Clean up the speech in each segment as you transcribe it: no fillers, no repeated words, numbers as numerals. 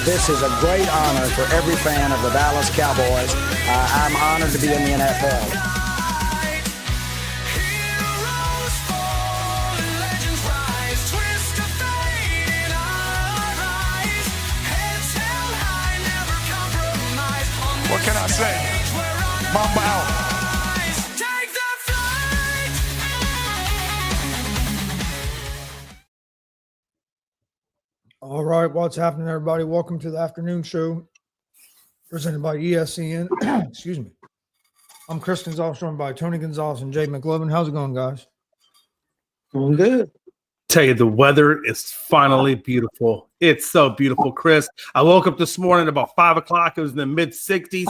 This is a great honor for every fan of the Dallas Cowboys. I'm honored to be in the NFL. What can I say? Mamba out. All right, what's happening, everybody? Welcome to the afternoon show presented by ESCN. Excuse me. I'm Chris Gonzalez, joined by Tony Gonzalez and Jay McLovin. How's it going, guys? Doing good. Tell you, the weather is finally beautiful. It's so beautiful, Chris. I woke up this morning about 5 o'clock. It was in the mid 60s.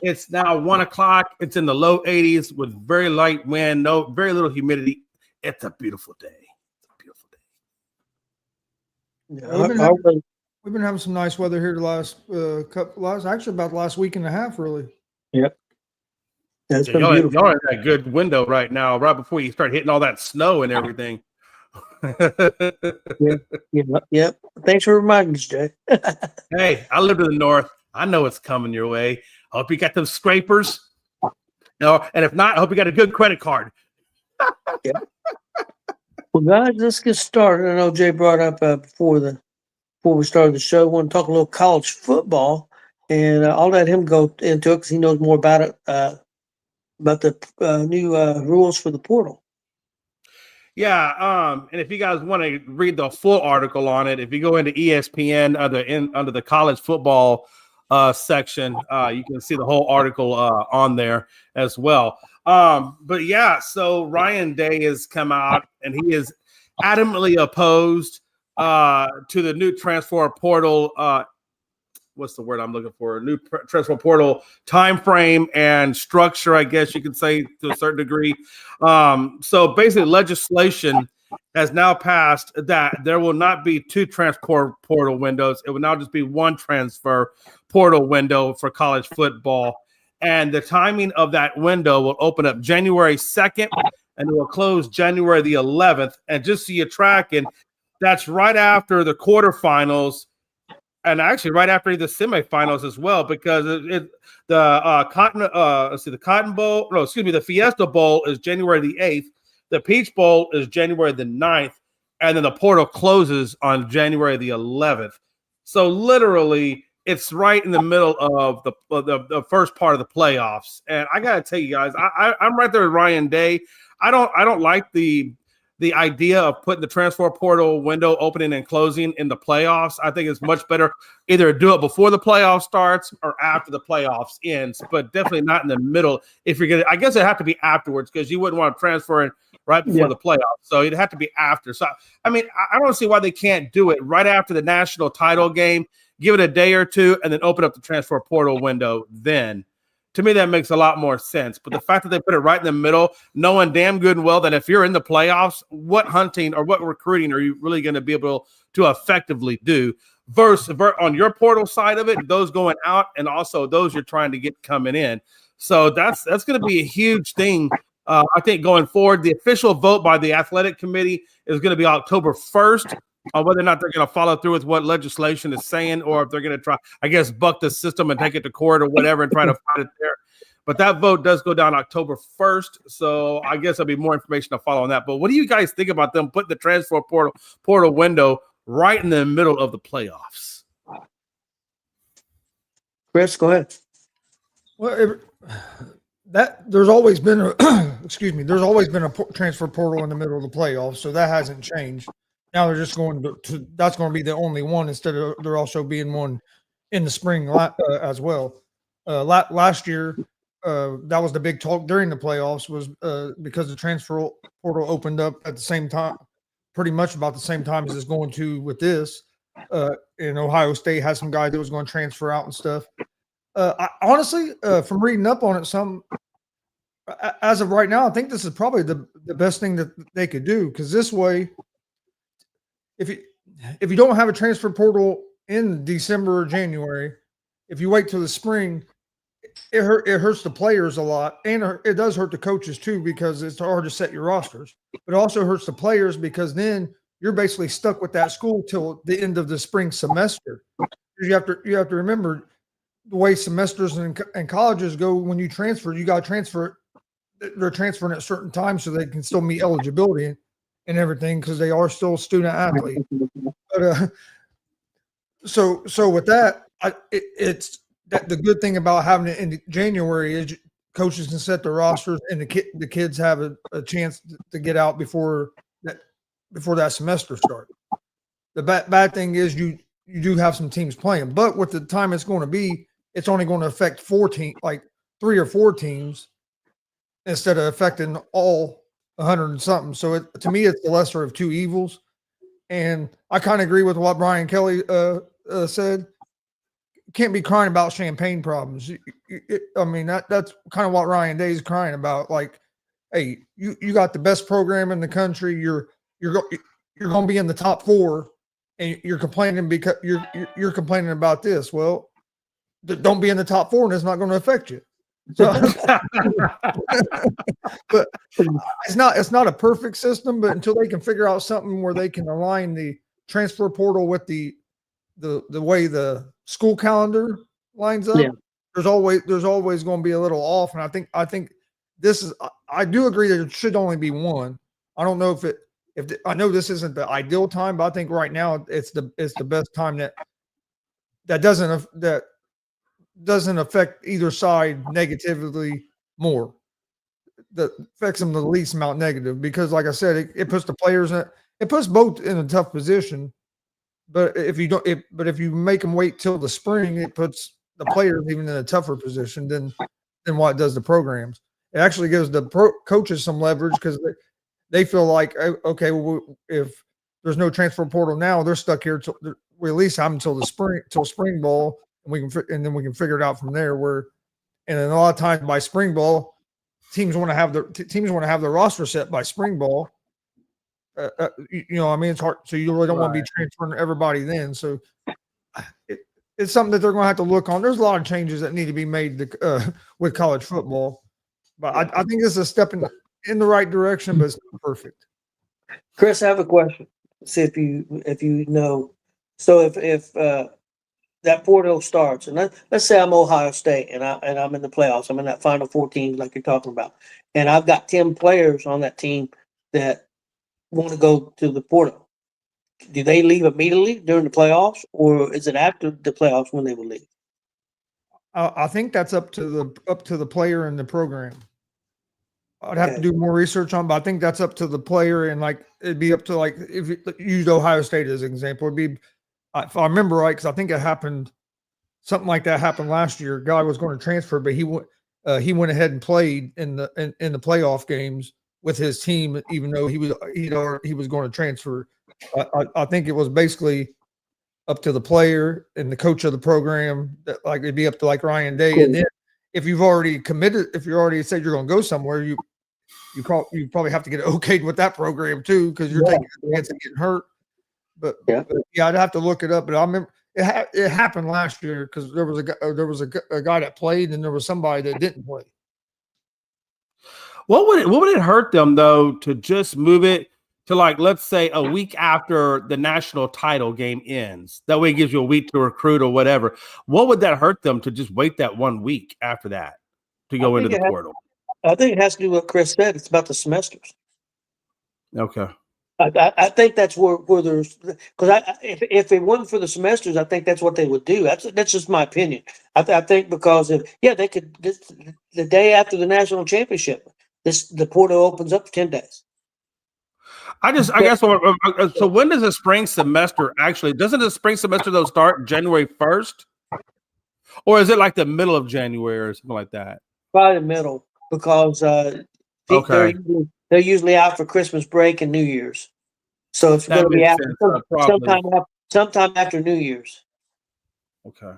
It's now 1 o'clock. It's in the low 80s with very light wind, very little humidity. It's a beautiful day. Yeah, we've been having some nice weather here the last actually about the last week and a half, really. Yep. That's been y'all beautiful. are in that good window right now, right before you start hitting all that snow and everything. Yep. Thanks for reminding us, Jay. Hey, I live in the north. I know it's coming your way. I hope you got those scrapers. No, and if not, I hope you got a good credit card. Yeah. Well, guys, let's get started. I know Jay brought up before we started the show. I want to talk a little college football, and I'll let him go into it because he knows more about it, about the new rules for the portal. Yeah, and if you guys want to read the full article on it, if you go into ESPN under the college football section, you can see the whole article on there as well. But yeah, so Ryan Day has come out and he is adamantly opposed to the new transfer portal. What's the word I'm looking for? New transfer portal time frame and structure, I guess you could say to a certain degree. So basically, legislation has now passed that there will not be two transfer portal windows. It will now just be one transfer portal window for college football. And the timing of that window will open up January 2nd and it will close January the 11th. And just so you're tracking, that's right after the quarterfinals and actually right after the semifinals as well, because the Fiesta Bowl is January the 8th. The Peach Bowl is January the 9th. And then the portal closes on January the 11th. So literally, it's right in the middle of the first part of the playoffs, and I gotta tell you guys, I'm right there with Ryan Day. I don't like the idea of putting the transfer portal window opening and closing in the playoffs. I think it's much better either do it before the playoffs starts or after the playoffs ends, but definitely not in the middle. If you're gonna, I guess it have to be afterwards because you wouldn't want to transfer in right before the playoffs, so it'd have to be after. So I mean, I don't see why they can't do it right after the national title game. Give it a day or two, and then open up the transfer portal window then. To me, that makes a lot more sense. But the fact that they put it right in the middle, knowing damn good and well that if you're in the playoffs, what hunting or what recruiting are you really going to be able to effectively do? Versus on your portal side of it, those going out and also those you're trying to get coming in. So that's going to be a huge thing. I think going forward, the official vote by the athletic committee is going to be October 1st. On whether or not they're going to follow through with what legislation is saying, or if they're going to try, I guess, buck the system and take it to court or whatever and try to fight it there. But that vote does go down October 1st. So I guess there'll be more information to follow on that. But what do you guys think about them putting the transfer portal window right in the middle of the playoffs? Chris, go ahead. Well, there's always been a there's always been a transfer portal in the middle of the playoffs, so that hasn't changed. Now they're just going to that's going to be the only one instead of there also being one in the spring as well. Last year, that was the big talk during the playoffs was because the transfer portal opened up at the same time, pretty much about the same time as it's going to with this. And Ohio State has some guy that was going to transfer out and stuff. I, honestly, from reading up on it, as of right now, I think this is probably the best thing that they could do because this way. If you don't have a transfer portal in December or January, if you wait till the spring, it hurts the players a lot, and it does hurt the coaches too because it's hard to set your rosters. But it also hurts the players because then you're basically stuck with that school till the end of the spring semester. You have to remember the way semesters and colleges go. When you transfer, you got to transfer. They're transferring at certain times so they can still meet eligibility and everything because they are still student athletes. But so with that, it's that the good thing about having it in January is coaches can set the rosters and the kids have a chance to get out before that semester starts. The bad thing is you do have some teams playing, but with the time it's going to be, it's only going to affect 3 or 4 teams instead of affecting all 100 and something. So to me, it's the lesser of two evils. And I kind of agree with what Brian Kelly said. Can't be crying about champagne problems. I mean, that's kind of what Ryan Day is crying about. Like, hey, you got the best program in the country. You're going to be in the top 4, and you're complaining because you're complaining about this. Well, don't be in the top 4, and it's not going to affect you. So, but it's not a perfect system. But until they can figure out something where they can align the transfer portal with the way the school calendar lines up, there's always going to be a little off. And I think this is. I do agree that it should only be one. I don't know if I know this isn't the ideal time, but I think right now it's the best time that doesn't affect either side negatively more. That affects them the least amount negative because, like I said, it puts the players it puts both in a tough position. But if you make them wait till the spring, it puts the players even in a tougher position than what it does the programs. It actually gives the coaches some leverage because they feel like, okay, well, if there's no transfer portal now, they're stuck here we at least have until spring ball. And then we can figure it out from there. And then a lot of times by spring ball, teams want to have the roster set by spring ball. You know, I mean, it's hard. So you really don't want to be transferring everybody then. So it's something that they're going to have to look on. There's a lot of changes that need to be made with college football, but I think it's a step in the right direction, but it's not perfect. Chris, I have a question. See if you know. So if that portal starts, and let's say I'm Ohio State, and I'm in the playoffs. I'm in that Final 14, like you're talking about, and I've got 10 players on that team that want to go to the portal. Do they leave immediately during the playoffs, or is it after the playoffs when they will leave? I think that's up to the player and the program. I'd have to do more research on, but I think that's up to the player, and it'd be up to if you use Ohio State as an example, it'd be. If I remember right, because I think something like that happened last year. A guy was going to transfer, but he went ahead and played in the playoff games with his team, even though he was going to transfer. I think it was basically up to the player and the coach of the program. That it'd be up to Ryan Day, cool. And then if you've already committed, if you already said you're going to go somewhere, you probably have to get okayed with that program too, because you're taking a chance of getting hurt. But I'd have to look it up. But I remember it happened last year because there was a guy that played and there was somebody that didn't play. What would it hurt them though to just move it to let's say a week after the national title game ends? That way it gives you a week to recruit or whatever. What would that hurt them to just wait that 1 week after that to go into the portal? I think it has to do with what Chris said. It's about the semesters. Okay. I think that's where there's because if it wasn't for the semesters, I think that's what they would do. That's just my opinion. I think because they could the day after the national championship, the portal opens up for 10 days. I guess so. When does the spring semester actually? Doesn't the spring semester though start January 1st, or is it the middle of January or something like that? Probably the middle because they're usually out for Christmas break and New Year's. So it's going to be after sometime after New Year's. Okay.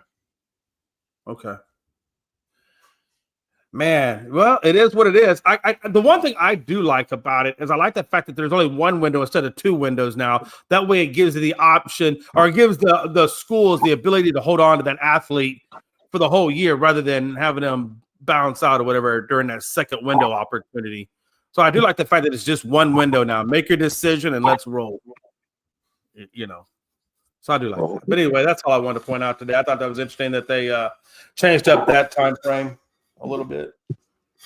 Man, well, it is what it is. I the one thing I do like about it is I like the fact that there's only one window instead of 2 windows now. That way it gives the option, or it gives the schools the ability to hold on to that athlete for the whole year rather than having them bounce out or whatever during that second window opportunity. So I do like the fact that it's just one window now. Make your decision and let's roll. So I do like that. But anyway, that's all I wanted to point out today. I thought that was interesting that they changed up that time frame a little bit.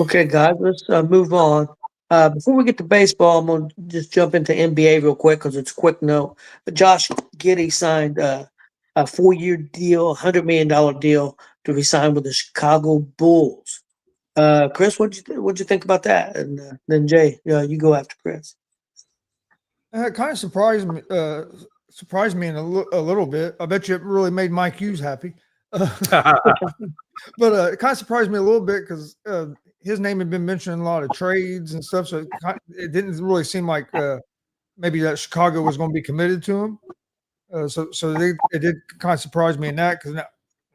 Okay, guys, let's move on. Before we get to baseball, I'm going to just jump into NBA real quick because it's a quick note. Josh Giddey signed a 4-year deal, $100 million deal to resign with the Chicago Bulls. Chris, what'd you think about that? And then Jay, you go after Chris. It kind of surprised me in a little bit. I bet you it really made Mike Hughes happy. But it kind of surprised me a little bit because his name had been mentioned in a lot of trades and stuff. So it didn't really seem like maybe that Chicago was going to be committed to him. So it did kind of surprise me in that because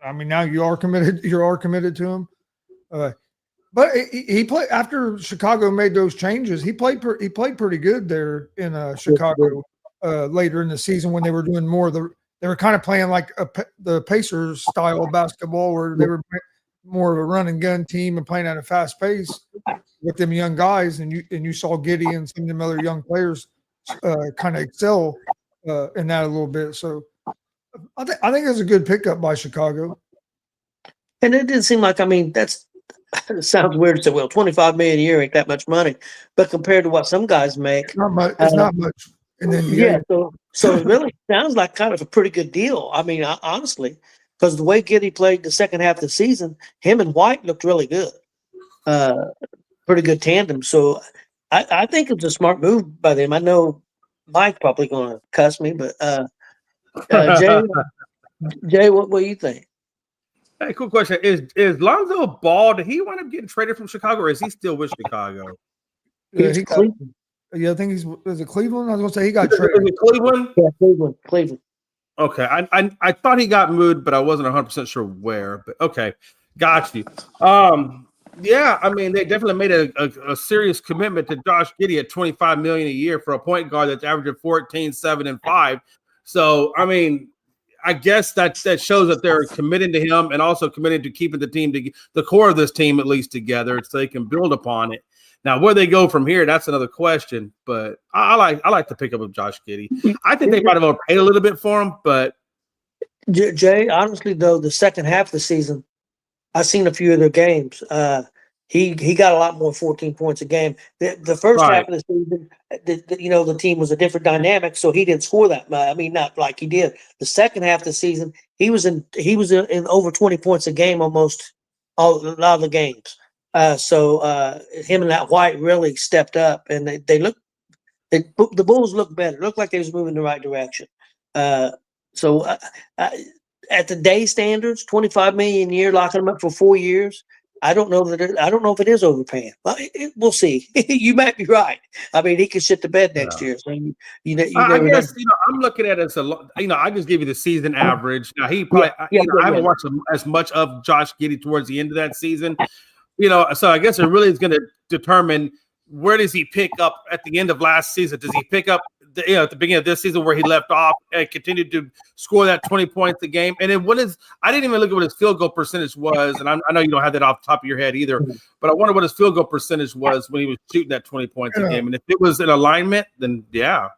now you are committed. You are committed to him. But he played after Chicago made those changes. He played pretty good there in Chicago later in the season when they were doing more of they were kind of playing like the Pacers style of basketball where they were more of a run and gun team and playing at a fast pace with them young guys. And you saw Giddey and some of them other young players kind of excel in that a little bit. So I think it's a good pickup by Chicago. And it didn't seem like, that's it sounds weird to say, well, $25 million a year ain't that much money, but compared to what some guys make, It's not much. And then so it really sounds like kind of a pretty good deal. Honestly, because the way Giddey played the second half of the season, him and White looked really good, pretty good tandem. So I think it's a smart move by them. I know Mike's probably going to cuss me, but Jay, what do you think? Hey, cool question. Is Lonzo Ball, did he wind up getting traded from Chicago or is he still with Chicago? I think is it Cleveland? I was going to say he got traded. Is it Cleveland? Yeah, Cleveland. Okay. I thought he got moved, but I wasn't 100% sure where. But okay. Got you. Yeah, they definitely made a serious commitment to Josh Giddey at $25 million a year for a point guard that's averaging 14, 7, and 5. So, I guess that shows that they're committing to him and also committed to keeping the core of this team at least together so they can build upon it. Now, where they go from here, that's another question. But I like the pickup of Josh Giddey. I think they might have overpaid a little bit for him, but Jay, honestly though, the second half of the season, I've seen a few of their games. He got a lot more 14 points a game. The first half of the season, the team was a different dynamic, so he didn't score that much. Not like he did. The second half of the season, he was in over 20 points a game almost a lot of the games. So him and that White really stepped up, and the Bulls looked better. It looked like they was moving in the right direction. So at the day standards, $25 million a year, locking them up for 4 years. I don't know if it is overpaying. Well, we'll see. You might be right. he could shit the bed next year. So I guess I'm looking at it as I just give you the season average. Now he probably I haven't watched as much of Josh Giddey towards the end of that season. So I guess it really is going to determine where does he pick up at the end of last season. Does he pick up at the beginning of this season where he left off and continued to score that 20 points a game? And then I didn't even look at what his field goal percentage was. And I know you don't have that off the top of your head either, but I wonder what his field goal percentage was when he was shooting that 20 points a game. And if it was in alignment, then yeah.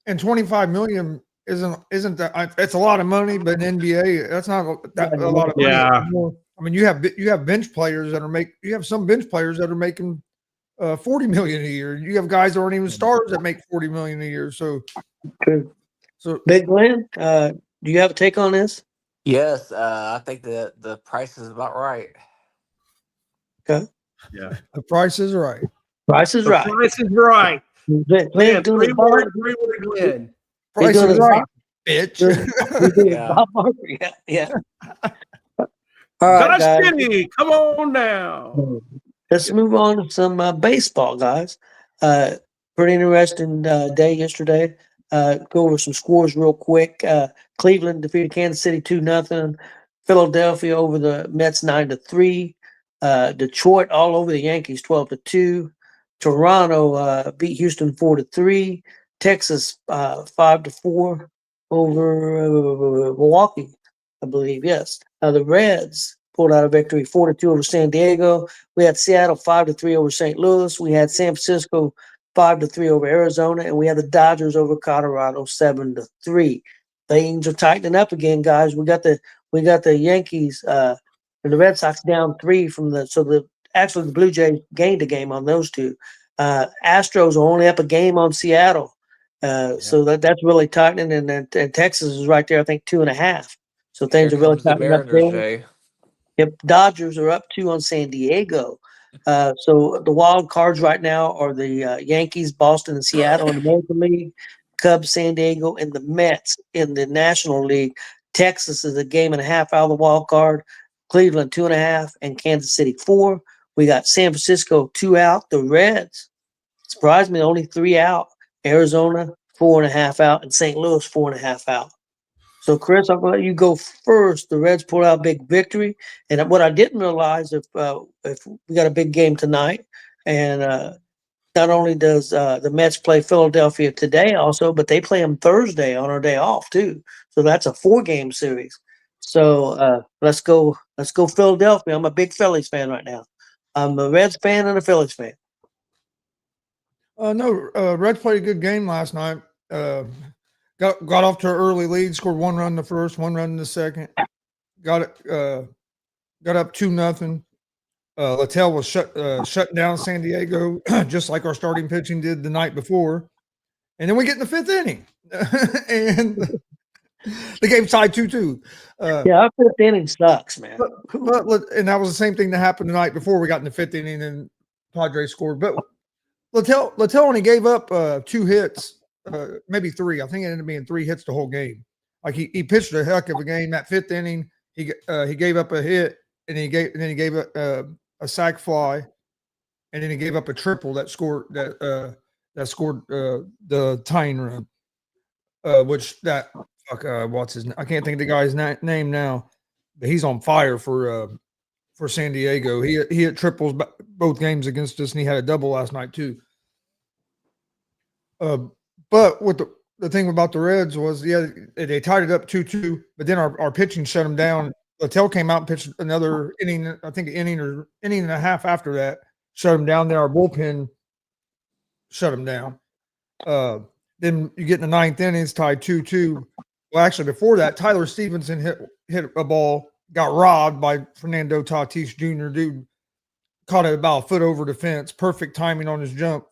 And $25 million isn't that? It's a lot of money, but in NBA, that's not a lot of money. Yeah. You have bench players that are some bench players that are making $40 million a year. You have guys that aren't even stars that make $40 million a year. So Big Glenn, do you have a take on this? Yes, I think the price is about right. Okay. Yeah. the price is right. Price is right. Price is right. Glenn doing his Bob. Glenn. Price doing is his right, bitch. Yeah. Bob Barker. Yeah. All right, Josh guys. Giddey, come on now. Let's move on to some baseball, guys. Pretty interesting day yesterday. Go over some scores real quick. Cleveland defeated Kansas City 2-0. Philadelphia over the Mets 9-3. Detroit all over the Yankees 12-2. Toronto beat Houston 4-3. Texas 5-4 over Milwaukee, I believe. Yes. The Reds pulled out a victory 4-2 over San Diego. We had Seattle 5-3 over St. Louis. We had San Francisco 5-3 over Arizona, and we had the Dodgers over Colorado 7-3. things are tightening up again, guys. We got the Yankees and the Red Sox down 3 from actually the Blue Jays gained a game on those two. Astros are only up a game on Seattle. So that's really tightening, and Texas is right there, I think 2.5. So things Here are really comes the tightening up Mariners, there. Jay. Yep, Dodgers are up 2 on San Diego. So the wild cards right now are the Yankees, Boston, and Seattle in the American League, Cubs, San Diego, and the Mets in the National League. Texas is a game and a half out of the wild card. Cleveland 2.5, and Kansas City 4. We got San Francisco 2 out. The Reds, surprised me, only 3 out. Arizona 4.5 out, and St. Louis 4.5 out. So, Chris, I'm going to let you go first. The Reds pulled out a big victory, and what I didn't realize if we got a big game tonight, and not only does the Mets play Philadelphia today, also, but they play them Thursday on our day off too. So that's a 4-game series. So let's go Philadelphia. I'm a big Phillies fan right now. I'm a Reds fan and a Phillies fan. No, Reds played a good game last night. Got off to an early lead, scored 1 run in the first, 1 run in the second. Got up 2-0. Littell was shutting down San Diego, just like our starting pitching did the night before. And then we get in the 5th inning, and the game tied 2-2. Yeah, our 5th inning sucks, man. And that was the same thing that happened the night before. We got in the 5th inning, and Padres scored. But Littell only gave up 2 hits. Maybe 3. I think it ended up being 3 hits the whole game. Like he pitched a heck of a game. That 5th inning, he gave up a hit, and then he gave a sac fly, and then he gave up a triple that scored the tying run. What's his name? I can't think of the guy's name now, but he's on fire for San Diego. He hit triples both games against us, and he had a double last night too. But what the thing about the Reds was, they tied it up 2-2, but then our pitching shut them down. Littell came out and pitched another inning, I think an inning or inning and a half after that, shut them down. Then our bullpen shut them down. Then you get in the 9th inning, it's tied 2-2. Well, actually, before that, Tyler Stevenson hit a ball, got robbed by Fernando Tatis Jr. Dude caught it about a foot over the fence. Perfect timing on his jump.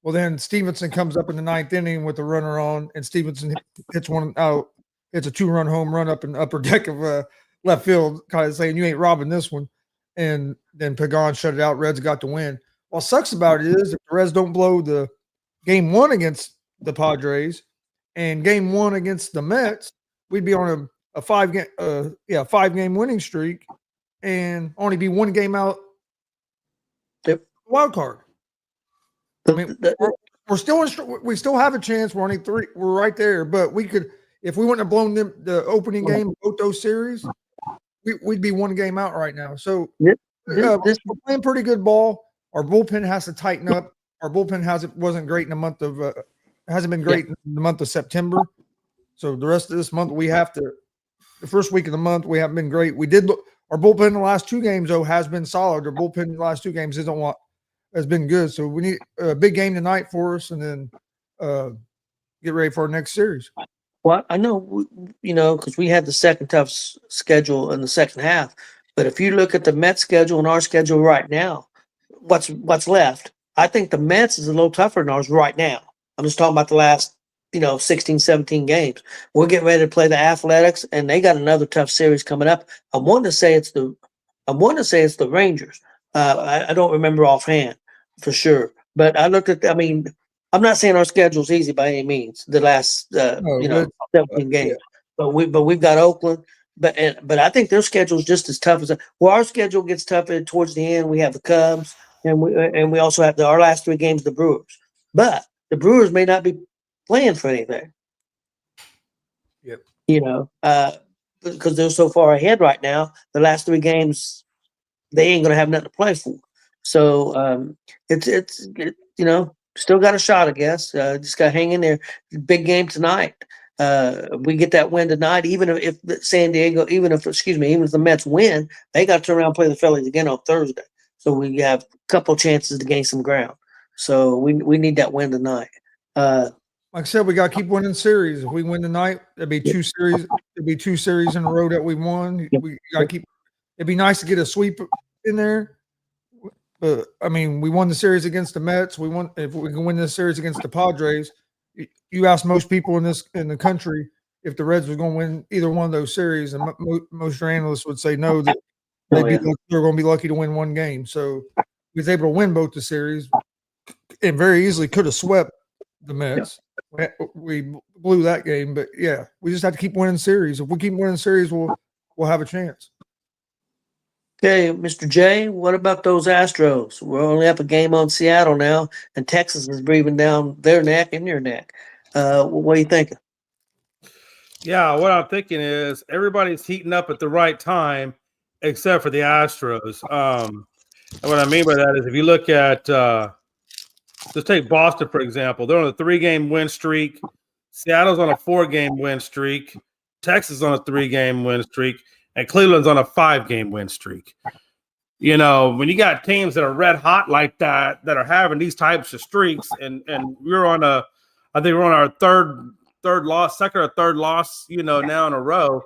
Well, then Stevenson comes up in the 9th inning with a runner on, and Stevenson hits one out. It's a 2-run home run up in the upper deck of left field, kind of saying, "You ain't robbing this one." And then Pagan shut it out. Reds got the win. What sucks about it is if the Reds don't blow the game 1 against the Padres and game 1 against the Mets, we'd be on a 5-game winning streak and only be 1 game out. Yep. Wild card. I mean, we still have a chance. We're only 3. We're right there, but we could, if we wouldn't have blown them the opening game of both those series, we'd be 1 game out right now. So we're playing pretty good ball. Our bullpen has to tighten up. Our bullpen wasn't great in the month of hasn't been great in the month of September. So the rest of this month the first week of the month we haven't been great. Our bullpen in the last 2 games though has been solid. Our bullpen in the last 2 games has been good. So we need a big game tonight for us, and then get ready for our next series. Well, I know, because we had the second tough schedule in the second half. But if you look at the Mets schedule and our schedule right now, what's left? I think the Mets is a little tougher than ours right now. I'm just talking about the last, 16, 17 games. We're getting ready to play the Athletics, and they got another tough series coming up. I want to say it's the Rangers. I don't remember offhand for sure, but I looked at. I'm not saying our schedule's easy by any means. The last 17 games, but we've got Oakland. But I think their schedule is just as tough as our schedule gets tougher towards the end. We have the Cubs, and we also have our last 3 games, the Brewers. But the Brewers may not be playing for anything. Yep. Because they're so far ahead right now. The last 3 games, they ain't gonna have nothing to play for. So it's still got a shot, I guess. Just got to hang in there. Big game tonight. We get that win tonight. Even if the Mets win, they got to turn around and play the Phillies again on Thursday. So we have a couple chances to gain some ground. So we need that win tonight. like I said, we got to keep winning series. If we win tonight, it'd be 2 series. It'd be 2 series in a row that we won. We got to keep. It'd be nice to get a sweep in there. But I mean, we won the series against the Mets. If we can win this series against the Padres. You ask most people in the country if the Reds were going to win either one of those series, and most analysts would say no. That they're going to be lucky to win one game. So he was able to win both the series, and very easily could have swept the Mets. Yeah. We blew that game, but yeah, we just have to keep winning series. If we keep winning series, we'll have a chance. Okay, Mr. J, what about those Astros? We're only up a game on Seattle now, and Texas is breathing down their neck and your neck. What are you thinking? Yeah, what I'm thinking is everybody's heating up at the right time, except for the Astros. And what I mean by that is if you look at let's take Boston, for example. They're on a 3-game win streak. Seattle's on a 4-game win streak. Texas on a 3-game win streak. And Cleveland's on a 5-game win streak. You know, when you got teams that are red hot like that are having these types of streaks, and we're on I think we're on our second or third loss, now in a row.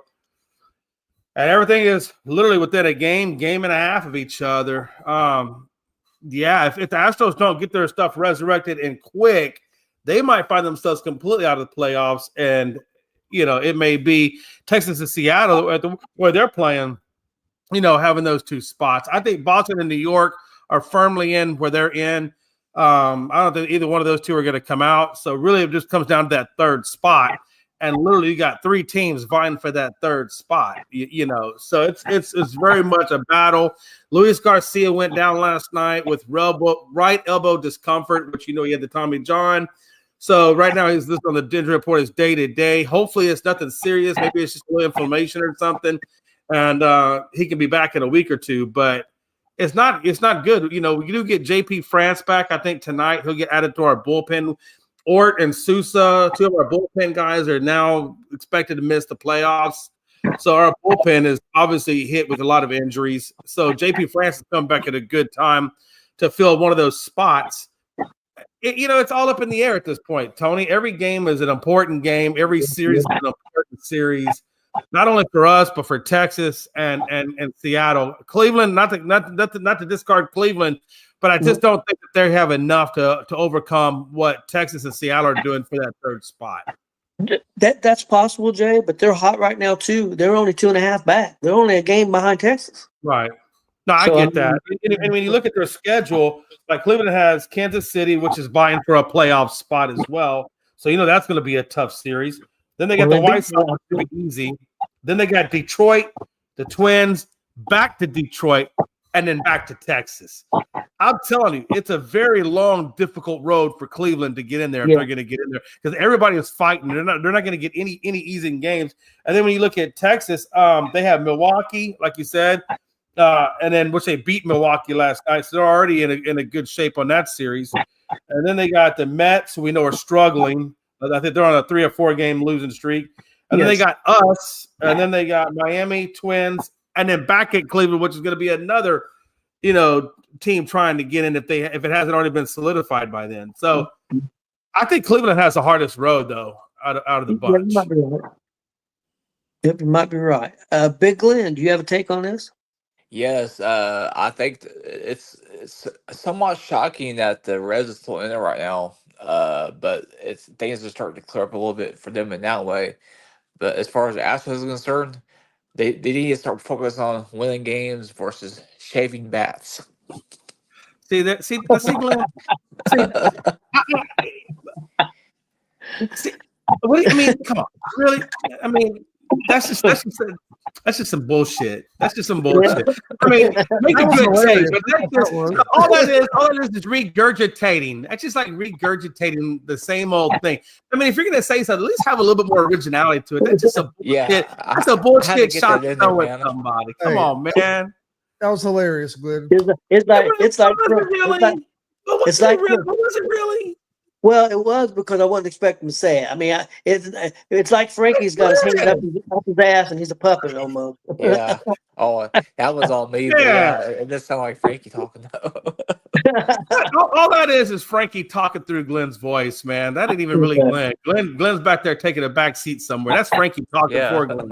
And everything is literally within a game and a half of each other. If the Astros don't get their stuff resurrected and quick, they might find themselves completely out of the playoffs. And it may be Texas and Seattle where they're playing, having those 2 spots. I think Boston and New York are firmly in where they're in. I don't think either one of those 2 are going to come out. So really it just comes down to that 3rd spot. And literally you got 3 teams vying for that 3rd spot, So it's very much a battle. Luis Garcia went down last night with right elbow discomfort, which he had the Tommy John. So right now he's listed on the injury report as day-to-day. Hopefully it's nothing serious. Maybe it's just a little inflammation or something, and he can be back in a week or 2. But it's not good. You do get JP France back. I think tonight he'll get added to our bullpen. Ort and Sousa, 2 of our bullpen guys, are now expected to miss the playoffs. So our bullpen is obviously hit with a lot of injuries. So JP France has come back at a good time to fill one of those spots. It's all up in the air at this point, Tony. Every game is an important game. Every series is an important series, not only for us, but for Texas and Seattle. Cleveland, not to discard Cleveland, but I just don't think that they have enough to overcome what Texas and Seattle are doing for that 3rd spot. That's possible, Jay, but they're hot right now, too. They're only 2.5 back. They're only a game behind Texas. Right. No, I get that. And when you look at their schedule, like Cleveland has Kansas City, which is vying for a playoff spot as well. So, that's going to be a tough series. Then they got the White Sox, which be easy. Then they got Detroit, the Twins, back to Detroit, and then back to Texas. I'm telling you, it's a very long, difficult road for Cleveland to get in there if they're going to get in there, because everybody is fighting. They're not going to get any easy games. And then when you look at Texas, they have Milwaukee, like you said. And then which they beat Milwaukee last night, so they're already in a good shape on that series. And then they got the Mets, who we know are struggling. I think they're on a 3 or 4 game losing streak. And then they got us, and then they got Miami, Twins, and then back at Cleveland, which is going to be another, team trying to get in if it hasn't already been solidified by then. So I think Cleveland has the hardest road though out of the bunch. Yep, you might be right. Big Glenn, do you have a take on this? Yes, I think it's somewhat shocking that the Reds are still in there right now. But things are starting to clear up a little bit for them in that way. But as far as the Astros is concerned, they need to start focusing on winning games versus shaving bats. See, Glenn. See, what do you, I mean, come on, really? I mean, that's just some bullshit. That's just some bullshit. I mean, make a good take, but all that is regurgitating. That's just like regurgitating the same old thing. I mean, if you're gonna say something, at least have a little bit more originality to it. That's just a bullshit. That's a bullshit shot to throw at somebody. Come on, man. That was hilarious, Glenn. It's like Was it really? Well, it was because I wasn't expecting to say it. I mean, it's like Frankie's got his hand up his ass and he's a puppet almost. Yeah. Oh, that was all me. But yeah, it does sound like Frankie talking though. All that is Frankie talking through Glenn's voice, man. That ain't even really Glenn. Glenn's back there taking a back seat somewhere. That's Frankie talking for Glenn.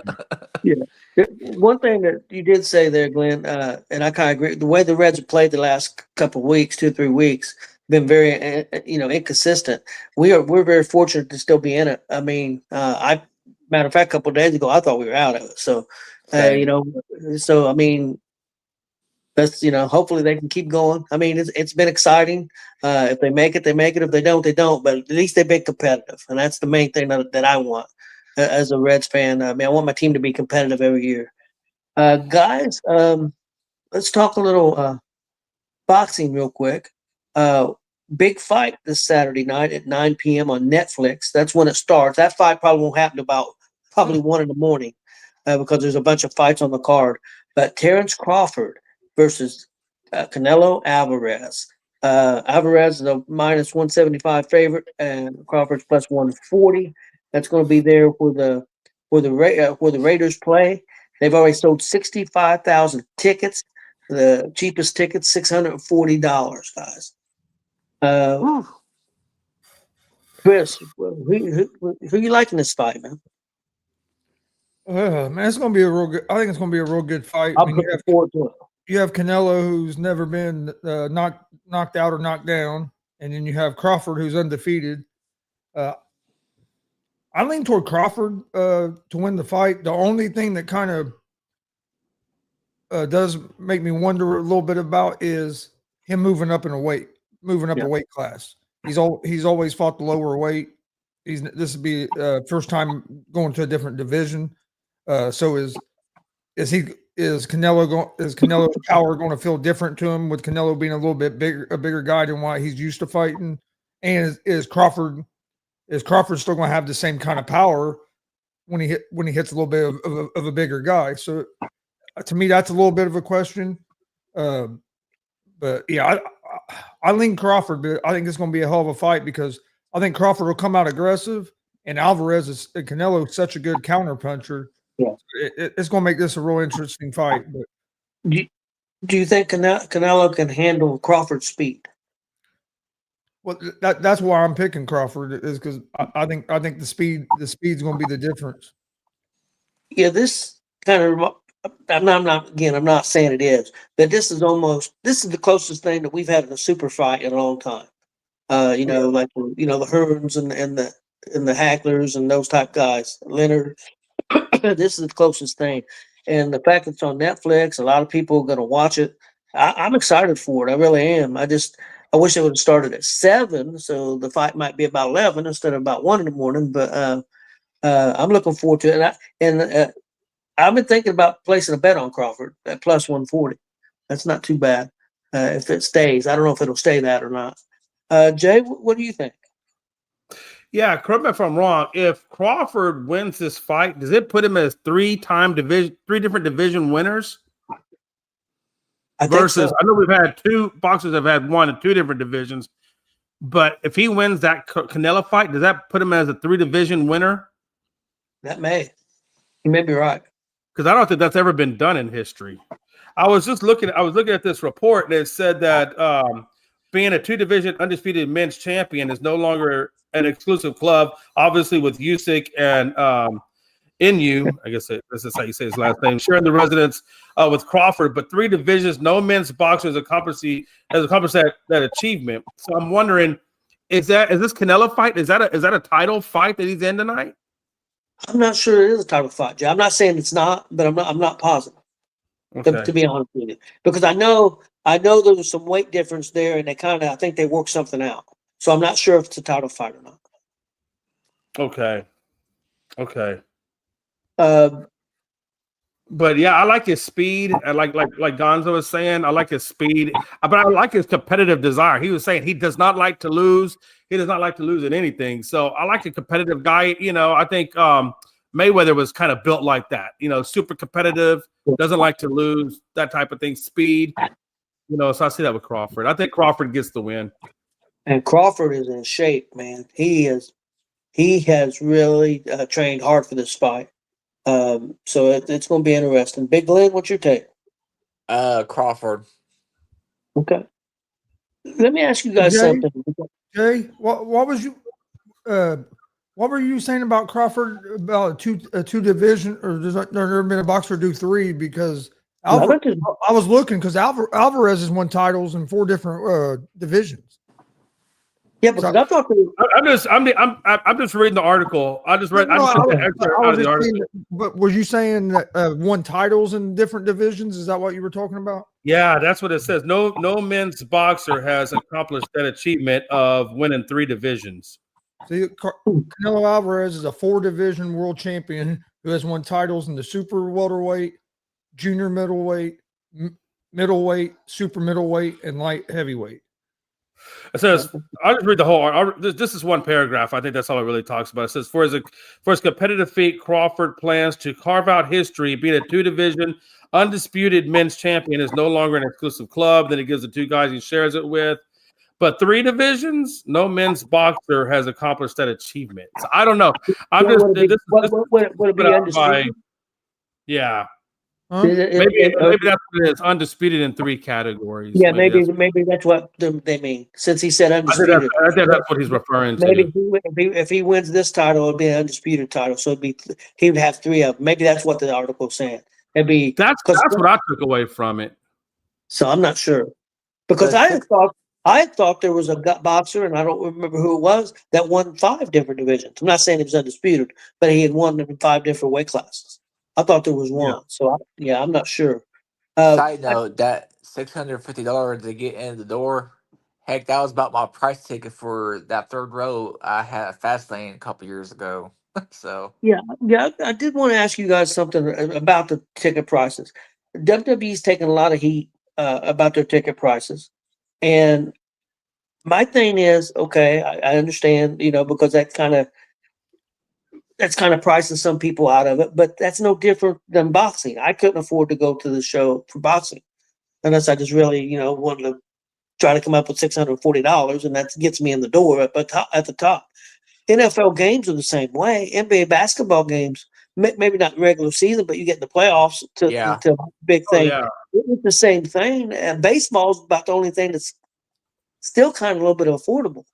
Yeah. One thing that you did say there, Glenn, and I kind of agree. The way the Reds have played the last couple of weeks, 2 or 3 weeks, been very, inconsistent. We're very fortunate to still be in it. I mean, matter of fact, a couple of days ago, I thought we were out of it. So, so I mean, that's hopefully they can keep going. I mean, it's been exciting. If they make it, they make it. If they don't, they don't. But at least they've been competitive, and that's the main thing that I want as a Reds fan. I mean, I want my team to be competitive every year. Guys, let's talk a little boxing real quick. Big fight this Saturday night at 9 p.m. on Netflix. That's when it starts. That fight probably won't happen about 1 in the morning because there's a bunch of fights on the card. But Terrence Crawford versus Canelo Alvarez. Alvarez is a minus 175 favorite, and Crawford's plus 140. That's going to be there where the Raiders play. They've already sold 65,000 tickets. The cheapest ticket's $640, guys. Chris, who you liking this fight, man? Man, it's going to be a real good. I think it's going to be a real good fight. I'm looking forward to it. You have Canelo, who's never been knocked out or knocked down, and then you have Crawford, who's undefeated. I lean toward Crawford to win the fight. The only thing that kind of does make me wonder a little bit about is him moving up a weight class. He's always fought the lower weight. This would be first time going to a different division. So is Canelo's power going to feel different to him with Canelo being a little bit bigger guy than what he's used to fighting? And is Crawford still going to have the same kind of power when he hits a little bit of a bigger guy? So to me, that's a little bit of a question. But yeah, I lean Crawford, but I think it's going to be a hell of a fight because I think Crawford will come out aggressive, and Canelo is such a good counter puncher. Yeah, it's going to make this a real interesting fight. But do you think Canelo can handle Crawford's speed? Well, that's why I'm picking Crawford is because I think the speed's going to be the difference. Yeah, this kind of. I'm not saying it is, but this is the closest thing that we've had in a super fight in a long time. Like the Hearns and the Hacklers and those type guys. Leonard. This is the closest thing, and the fact that it's on Netflix, a lot of people are going to watch it. I'm excited for it. I really am. I wish it would have started at 7, so the fight might be about 11 instead of about 1 in the morning. But I'm looking forward to it. And I've been thinking about placing a bet on Crawford at plus 140. That's not too bad if it stays. I don't know if it'll stay that or not. Jay, what do you think? Yeah, correct me if I'm wrong. If Crawford wins this fight, does it put him as 3 different division winners? I know we've had 2 boxers have had 1 in 2 different divisions, but if he wins that Canelo fight, does that put him as a 3 division winner? That may. You may be right. Because I don't think that's ever been done in history. I was looking at this report and it said that being a 2-division undisputed men's champion is no longer an exclusive club, obviously with Usyk and Inu, I guess this is how you say his last name, sharing the residence with Crawford, but 3 divisions, no men's boxer has accomplished that achievement. So I'm wondering, is this Canelo fight? Is that a title fight that he's in tonight? I'm not sure it is a title fight, Jay. I'm not saying it's not, but I'm not positive. Okay. To be honest with you, because I know there was some weight difference there, and I think they worked something out. So I'm not sure if it's a title fight or not. Okay. But yeah, I like his speed. I like Gonzo was saying, I like his speed, but I like his competitive desire. He was saying he does not like to lose. He does not like to lose in anything. So I like a competitive guy. I think Mayweather was kind of built like that. Super competitive, doesn't like to lose, that type of thing. Speed. So I see that with Crawford. I think Crawford gets the win. And Crawford is in shape, man. He is. He has really trained hard for this fight. So it's going to be interesting. Big Glenn, what's your take? Crawford. Okay. Let me ask you guys Jay? something. Jay, what was you what were you saying about Crawford about a two division, or does there never been a boxer do three? Because I was looking because Alvarez has won titles in 4 different divisions. Yeah, because I thought I'm just reading the article. I just read. No, I just read the excerpt out of the article. But were you saying that won titles in different divisions? Is that what you were talking about? Yeah, that's what it says. No men's boxer has accomplished that achievement of winning 3 divisions. See, Canelo Alvarez is a 4-division world champion who has won titles in the super welterweight, junior middleweight, middleweight, super middleweight, and light heavyweight. It says, I'll just read the whole. This is one paragraph. I think that's all it really talks about. It says, for his competitive feat, Crawford plans to carve out history, being a 2-division undisputed men's champion is no longer an exclusive club. Then he gives the 2 guys he shares it with. But 3 divisions, no men's boxer has accomplished that achievement. So I don't know. I'm just would it be undisputed? Yeah. Huh? Maybe that's what it is. Undisputed in 3 categories. Yeah, maybe that's what they mean. Since he said undisputed, I think that's what he's referring to. maybe if he wins this title, it'll be an undisputed title. So he would have 3 of them. Maybe that's what the article's saying. It'd be That's what I took away from it. So I'm not sure because I thought there was a gut boxer, and I don't remember who it was, that won 5 different divisions. I'm not saying he was undisputed, but he had won in 5 different weight classes. I thought there was one. Yeah. So I'm not sure. Side note, that $650 to get in the door, heck, that was about my price ticket for that 3rd row I had at Fastlane a couple years ago. So yeah, I did want to ask you guys something about the ticket prices. WWE's taking a lot of heat about their ticket prices, and my thing is, okay, I understand, because that's kind of pricing some people out of it, but that's no different than boxing. I couldn't afford to go to the show for boxing unless I just really, wanted to try to come up with $640, and that gets me in the door at the top. NFL games are the same way. NBA basketball games, maybe not regular season, but you get in the playoffs to a big thing. Oh, yeah. It's the same thing. And baseball's about the only thing that's still kind of a little bit affordable,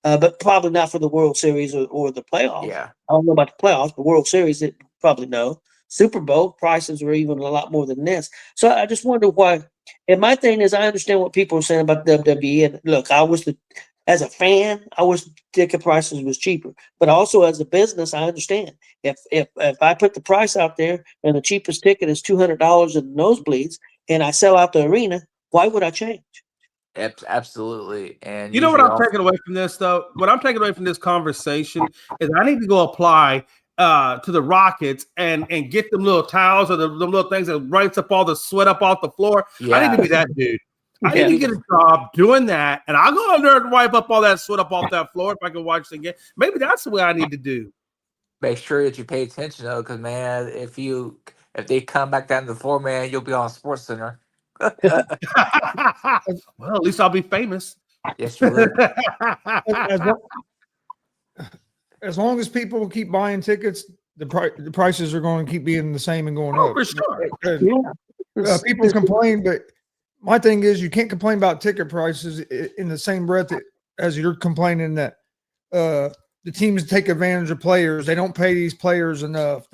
but probably not for the World Series or the playoffs. Yeah. I don't know about the playoffs, but World Series, it probably no. Super Bowl prices were even a lot more than this. So I just wonder why. And my thing is, I understand what people are saying about WWE. And look, as a fan, I wish ticket prices was cheaper. But also as a business, I understand if I put the price out there and the cheapest ticket is $200 in the nosebleeds, and I sell out the arena, why would I change? Absolutely. And you know what I'm taking away from this, though? What I'm taking away from this conversation is I need to go apply to the Rockets and get them little towels or them little things that writes up all the sweat up off the floor. Yeah. I need to be that dude. I need to get a job doing that, and I'll go in there and wipe up all that sweat up off that floor if I can watch the game. Maybe that's the way I need to do. Make sure that you pay attention, though, because, man, if they come back down to the floor, man, you'll be on Sports Center. Well, at least I'll be famous. Yes, you will. As long as people keep buying tickets, the prices are going to keep being the same and going up. For sure. People complain, but my thing is you can't complain about ticket prices in the same breath as you're complaining that the teams take advantage of players. They don't pay these players enough.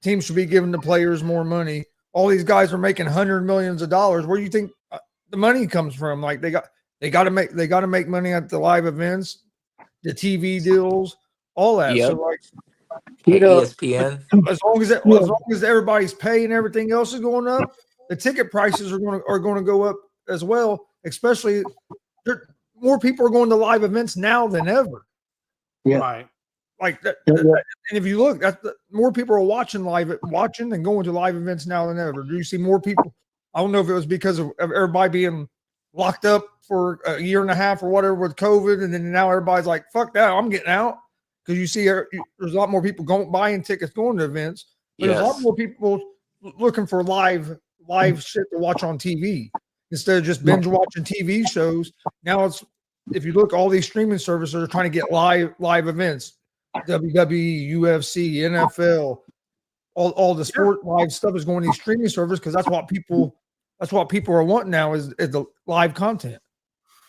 Teams should be giving the players more money. All these guys are making $100 million. Where do you think the money comes from? Like they got to make money at the live events, the TV deals, all that. Yep. So like, ESPN. As long as everybody's pay and everything else is going up, the ticket prices are going to go up as well. Especially, more people are going to live events now than ever. Yeah. Right. Like that, and if you look, more people are watching and going to live events now than ever. Do you see more people? I don't know if it was because of everybody being locked up for a year and a half or whatever with COVID, and then now everybody's like, "Fuck that, I'm getting out." Because you see, there's a lot more people buying tickets, going to events, but there's a lot more people looking for live shit to watch on TV instead of just binge watching TV shows. Now it's if you look, all these streaming services are trying to get live events, WWE, UFC, NFL, all the sport live stuff is going to these streaming servers because that's what people are wanting now is the live content.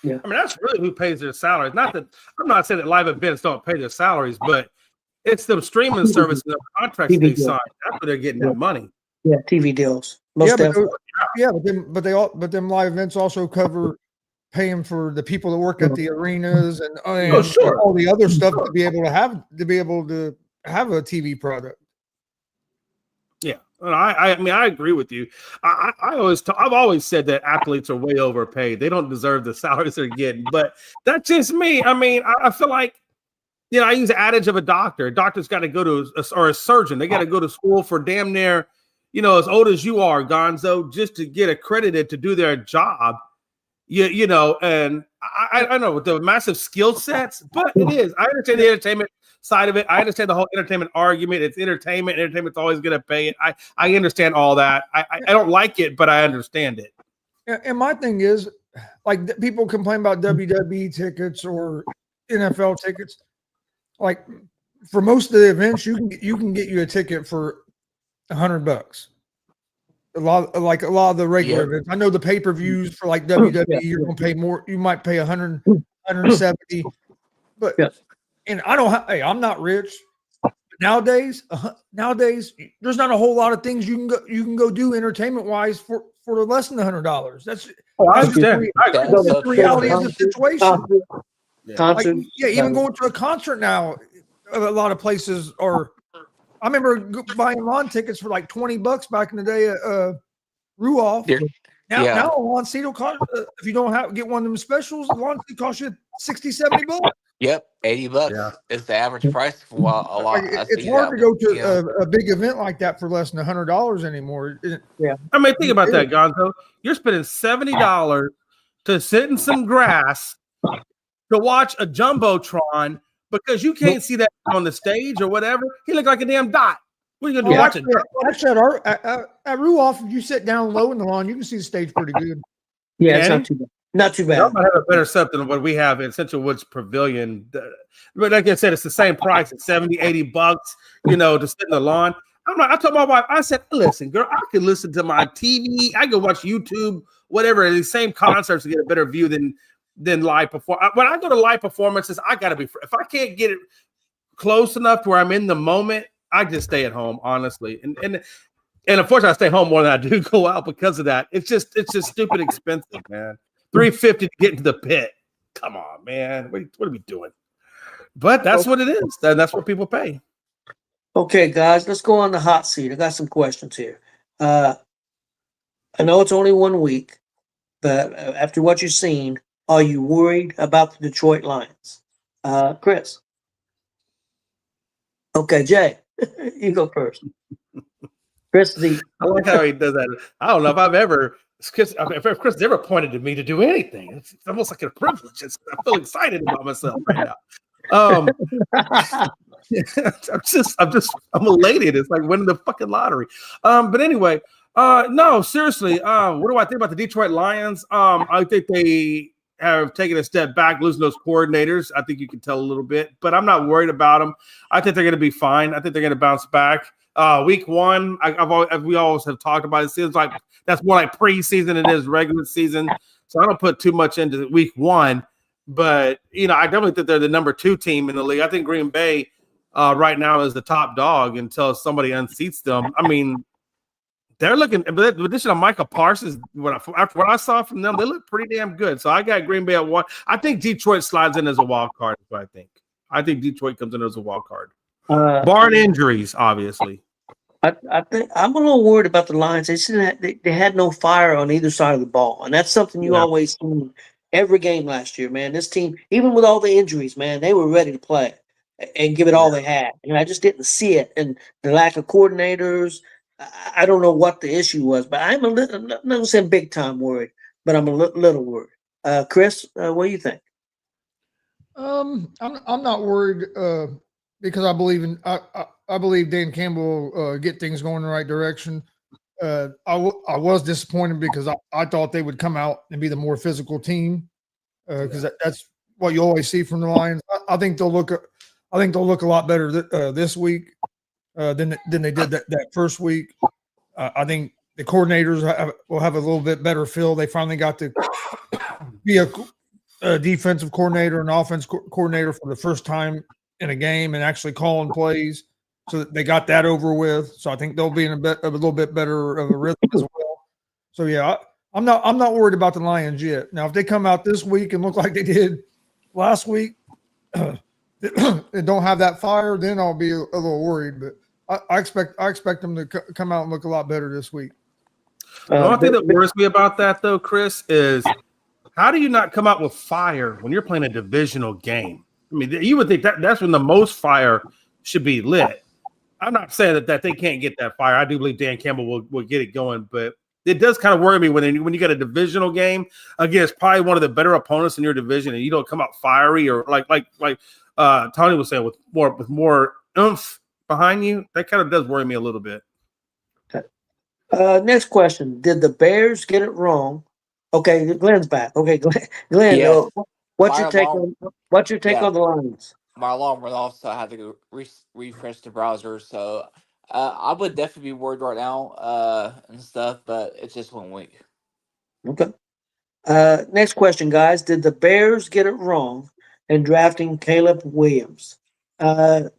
I mean, that's really who pays their salaries. Not that I'm not saying that live events don't pay their salaries, but it's the streaming services and the contracts they sign. That's where they're getting that money. Yeah, TV deals. Most definitely. But them live events also cover paying for the people that work at the arenas and all the other stuff to be able to have a TV product. Yeah, I mean, I agree with you. I've always said that athletes are way overpaid. They don't deserve the salaries they're getting. But that's just me. I mean, I feel like, you know, I use the adage of a doctor. A doctor's got to go to, or a surgeon. They got to go to school for damn near, you know, as old as you are, Gonzo, just to get accredited to do their job. You know, and I know with the massive skill sets, but it is. I understand the entertainment side of it. I understand the whole entertainment argument. It's entertainment. Entertainment's always going to pay it. I understand all that. I don't like it, but I understand it. And my thing is, like, people complain about WWE tickets or NFL tickets. Like, for most of the events, you can get you a ticket for $100. A lot of the regular events. I know the pay-per-views for like WWE, you're gonna pay more. You might pay 100, 170. But and I don't have. Hey, I'm not rich. But nowadays, there's not a whole lot of things you can go do entertainment wise for less than $100. That's the reality of the situation. Concert. Like, even going to a concert now, a lot of places are. I remember buying lawn tickets for like $20 back in the day at Ruoff. Now a lawn seat will cost, if you don't get one of them specials, a lawn seat costs you $60-$70. Yep, $80. Yeah. Is the average price for a lot. It's hard to go to a big event like that for less than $100 anymore. I mean, think about that, Gonzo. You're spending $70 to sit in some grass to watch a jumbotron because you can't see that on the stage or whatever. He looked like a damn dot. What are you gonna do? Watch it? Actually, at Ruoff, if you sit down low in the lawn, you can see the stage pretty good. Yeah, it's not too bad. Not too bad. I might have a better stuff than what we have in Central Woods Pavilion. But like I said, it's the same price. It's $70-$80, you know, to sit in the lawn. I told my wife, I said, listen, girl, I can listen to my TV. I can watch YouTube, whatever, these same concerts to get a better view than live performance. When I go to live performances, I got to be, if I can't get it close enough to where I'm in the moment, I just stay at home, honestly. And unfortunately, I stay home more than I do go out because of that. It's just stupid expensive, man. $350 to get into the pit. Come on, man. What are we doing? But that's what it is. That's what people pay. Okay, guys, let's go on the hot seat. I got some questions here. I know it's only 1 week, but after what you've seen, are you worried about the Detroit Lions? Chris. Okay, Jay, you go first. Chris, I like how he does that. I don't know if I've ever, if Chris ever pointed to me to do anything. It's almost like a privilege. I feel excited about myself right now. I'm elated. It's like winning the fucking lottery. But anyway, no, seriously. What do I think about the Detroit Lions? I think they have taken a step back, losing those coordinators. I think you can tell a little bit, but I'm not worried about them. I think they're going to be fine. I think they're going to bounce back. Week one, we always have talked about it. It seems like that's more like preseason than it is regular season. So I don't put too much into week one. But, you know, I definitely think they're the number 2 team in the league. I think Green Bay right now is the top dog until somebody unseats them. I mean, they're looking – with the addition of Micah Parsons, after what I saw from them, they look pretty damn good. So I got Green Bay at 1. I think Detroit slides in as a wild card is what I think. I think Detroit comes in as a wild card. Barring injuries, obviously. I think I'm a little worried about the Lions. They had no fire on either side of the ball, and that's something you always see every game last year, man. This team, even with all the injuries, man, they were ready to play and give it all they had. And I just didn't see it. And the lack of coordinators, I don't know what the issue was, but I'm not going to say big time worried, but I'm a little worried. Chris, what do you think? I'm not worried because I believe Dan Campbell will get things going in the right direction. I was disappointed because I thought they would come out and be the more physical team because what you always see from the Lions. I think they'll look a lot better this week than they did that first week. I think the coordinators will have a little bit better feel. They finally got to be a defensive coordinator and offense coordinator for the first time in a game and actually calling plays. So that they got that over with. So I think they'll be in a little bit better of a rhythm as well. So yeah, I'm not worried about the Lions yet. Now, if they come out this week and look like they did last week, and don't have that fire, then I'll be a little worried. But I expect them to come out and look a lot better this week. The only thing that worries me about that, though, Chris, is how do you not come out with fire when you're playing a divisional game? I mean, you would think that's when the most fire should be lit. I'm not saying that they can't get that fire. I do believe Dan Campbell will get it going, but it does kind of worry me when you get a divisional game against probably one of the better opponents in your division, and you don't come out fiery or like Tony was saying with more oomph behind you. That kind of does worry me a little bit. Next question: did the Bears get it wrong? Okay, Glenn's back. Okay, Glenn, Yes. what's My your take alarm- on the Lions? My alarm went off, so I had to go refresh the browser. So I would definitely be worried right now and stuff, but it's just 1 week. Okay. Next question, guys: did the Bears get it wrong in drafting Caleb Williams? Glenn.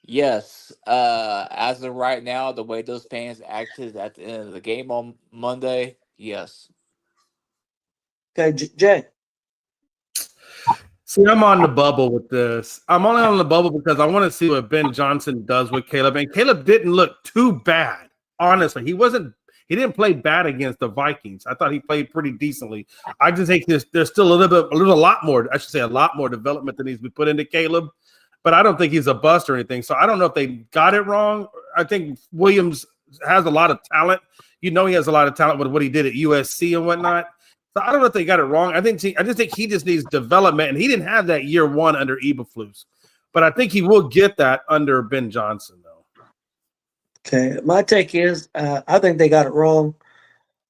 Yes. As of right now, the way those fans acted at the end of the game on Monday, yes. Okay, Jay. See, I'm on the bubble with this. I'm only on the bubble because I want to see what Ben Johnson does with Caleb. And Caleb didn't look too bad, honestly. He didn't play bad against the Vikings. I thought he played pretty decently. I just think there's still a lot more development that needs to be put into Caleb. But I don't think he's a bust or anything. So I don't know if they got it wrong. I think Williams has a lot of talent. He has a lot of talent with what he did at USC and whatnot. So I don't know if they got it wrong. I just think he just needs development, and he didn't have that year one under Eberflus. But I think he will get that under Ben Johnson, though. Okay, my take is I think they got it wrong,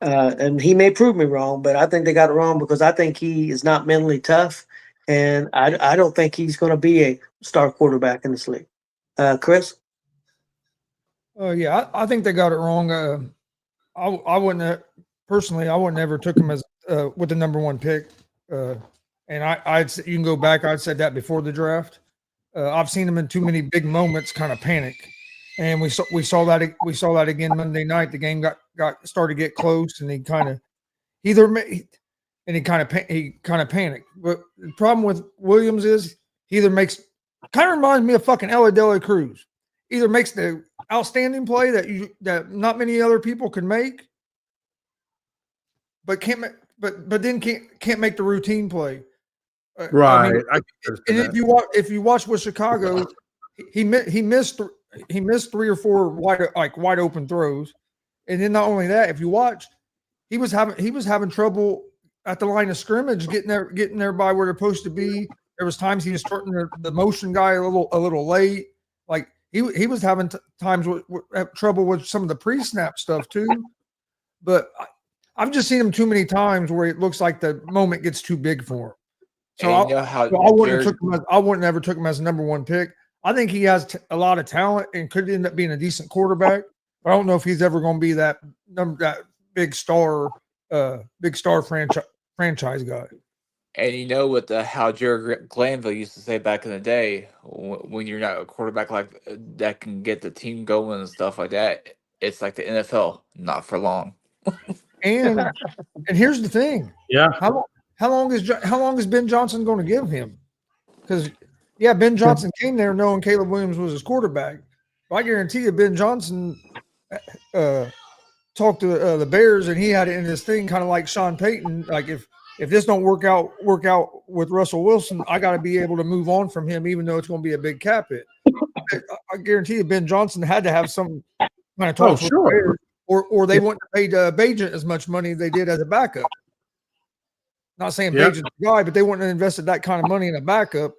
and he may prove me wrong, but I think they got it wrong because I think he is not mentally tough, and I don't think he's going to be a star quarterback in this league. Chris? Yeah, I think they got it wrong. I wouldn't have, personally. I wouldn't ever took him as with the number one pick. And you can go back. I'd said that before the draft. I've seen him in too many big moments, kind of panic, and we saw that again Monday night. The game got started to get close, and he kind of panicked. But the problem with Williams is he either makes kind of reminds me of fucking Ella De La Cruz. Either makes the outstanding play that not many other people can make, but then can't make the routine play. Right. I mean, and if you watch with Chicago, he missed 3 or 4 wide open throws, and then not only that, if you watch, he was having trouble at the line of scrimmage getting there by where they're supposed to be. There was times he was starting the motion guy a little late. Like he was having times with trouble with some of the pre-snap stuff too. But I've just seen him too many times where it looks like the moment gets too big for him. So I wouldn't ever took him as a number one pick. I think he has a lot of talent and could end up being a decent quarterback. But I don't know if he's ever going to be that big star franchise guy. And with how Jared Glanville used to say back in the day, when you're not a quarterback like that can get the team going and stuff like that, it's like the NFL, not for long. And here's the thing. Yeah. How long is Ben Johnson going to give him? Because Ben Johnson came there knowing Caleb Williams was his quarterback. But I guarantee you, Ben Johnson talked to the Bears, and he had it in his thing, kind of like Sean Payton. Like if this don't work out with Russell Wilson, I got to be able to move on from him, even though it's going to be a big cap hit. I guarantee you, Ben Johnson had to have some kind of talks with the Bears, or they wouldn't have paid Bagent as much money they did as a backup. Not saying Bagent's a guy, but they wouldn't have invested that kind of money in a backup.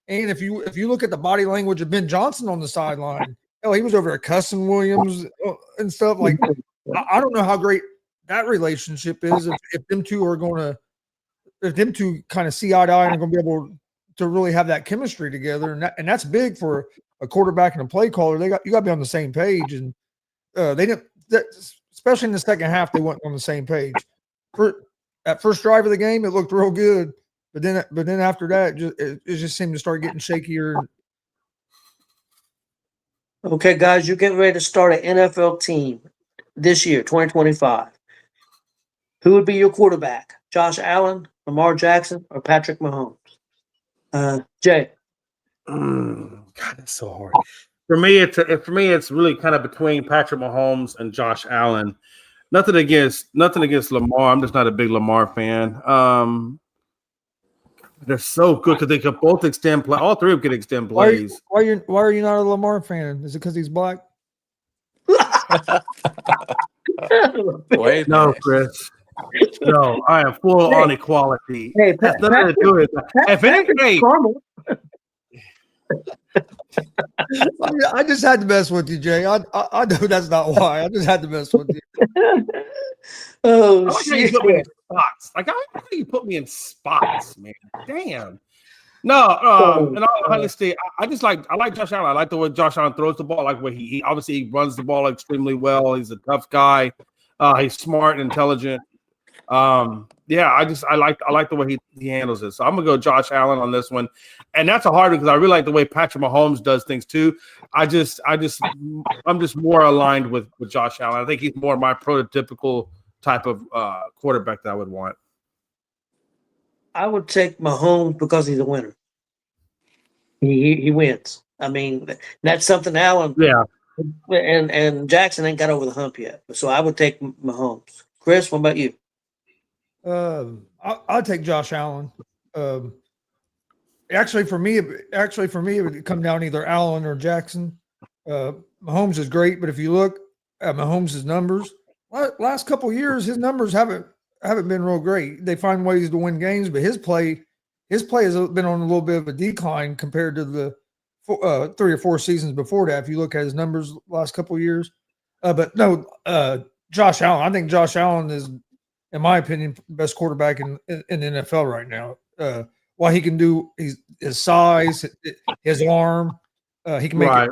And if you look at the body language of Ben Johnson on the sideline, hell, he was over at cussing Williams and stuff. Like I don't know how great that relationship is. If them two are going to, if them two kind of see eye to eye and are going to be able to really have that chemistry together, and that's big for a quarterback and a play caller. You got to be on the same page, and they didn't. Especially in the second half, they weren't on the same page. At first drive of the game, it looked real good, but then after that, it just seemed to start getting shakier. Okay, guys, you're getting ready to start an NFL team this year, 2025. Who would be your quarterback? Josh Allen, Lamar Jackson, or Patrick Mahomes? Jay. God, that's so hard. For me, it's really kind of between Patrick Mahomes and Josh Allen. Nothing against Lamar. I'm just not a big Lamar fan. They're so good because they can both extend play. All three of them can extend plays. Why are you not a Lamar fan? Is it because he's black? Wait, No, Chris. No, I am full on equality. Hey, That's nothing to do with it. If anything, I just had to mess with you, Jay. I know that's not why. I just had to mess with you. Oh, I like how you put me in spots. Like I like how you put me in spots, man. Damn. No, in all honesty, I like Josh Allen. I like the way Josh Allen throws the ball. I like where he obviously runs the ball extremely well. He's a tough guy. He's smart and intelligent. Yeah, I like the way he handles it. So I'm gonna go Josh Allen on this one, and that's a hard one because I really like the way Patrick Mahomes does things too. I'm just more aligned with Josh Allen. I think he's more my prototypical type of quarterback that I would want. I would take Mahomes because he's a winner. He wins. I mean, that's something Allen. Yeah. And Jackson ain't got over the hump yet. So I would take Mahomes. Chris, what about you? I'll take Josh Allen. Actually, for me, it would come down to either Allen or Jackson. Mahomes is great, but if you look at Mahomes' numbers, last couple of years, his numbers haven't been real great. They find ways to win games, but his play has been on a little bit of a decline compared to the 3 or 4 seasons before that. If you look at his numbers last couple of years, but no, Josh Allen. I think Josh Allen is, in my opinion, best quarterback in the NFL right now. What he can do, his size, his arm, he can make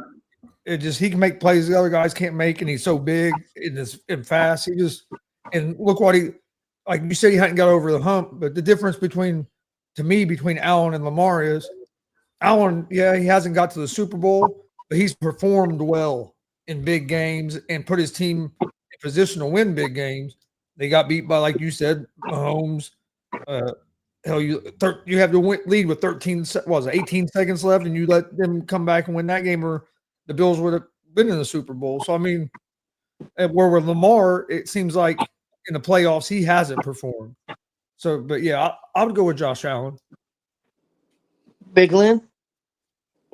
he can make plays the other guys can't make, and he's so big and fast. And look what like you said, he hadn't got over the hump, but the difference between Allen and Lamar is Allen, he hasn't got to the Super Bowl, but he's performed well in big games and put his team in position to win big games. They got beat by, like you said, Mahomes. Hell, you have to lead with 18 seconds left, and you let them come back and win that game, or the Bills would have been in the Super Bowl. So, I mean, where with Lamar, it seems like in the playoffs he hasn't performed. So, but yeah, I would go with Josh Allen. Big Lynn?